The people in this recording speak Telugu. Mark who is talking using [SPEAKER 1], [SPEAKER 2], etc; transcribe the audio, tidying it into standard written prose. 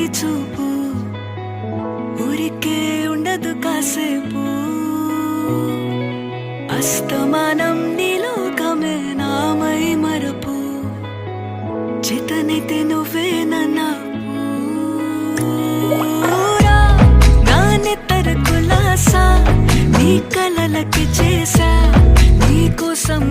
[SPEAKER 1] తొలి చూపు ఊరికే ఉండదు కాసేపు అస్తమానం నీలోకమే నామై మరపు చేతనైతే నువ్వే నూరా నానెత్తర కులాసా నీ కలలకి చేసా నీ కోసం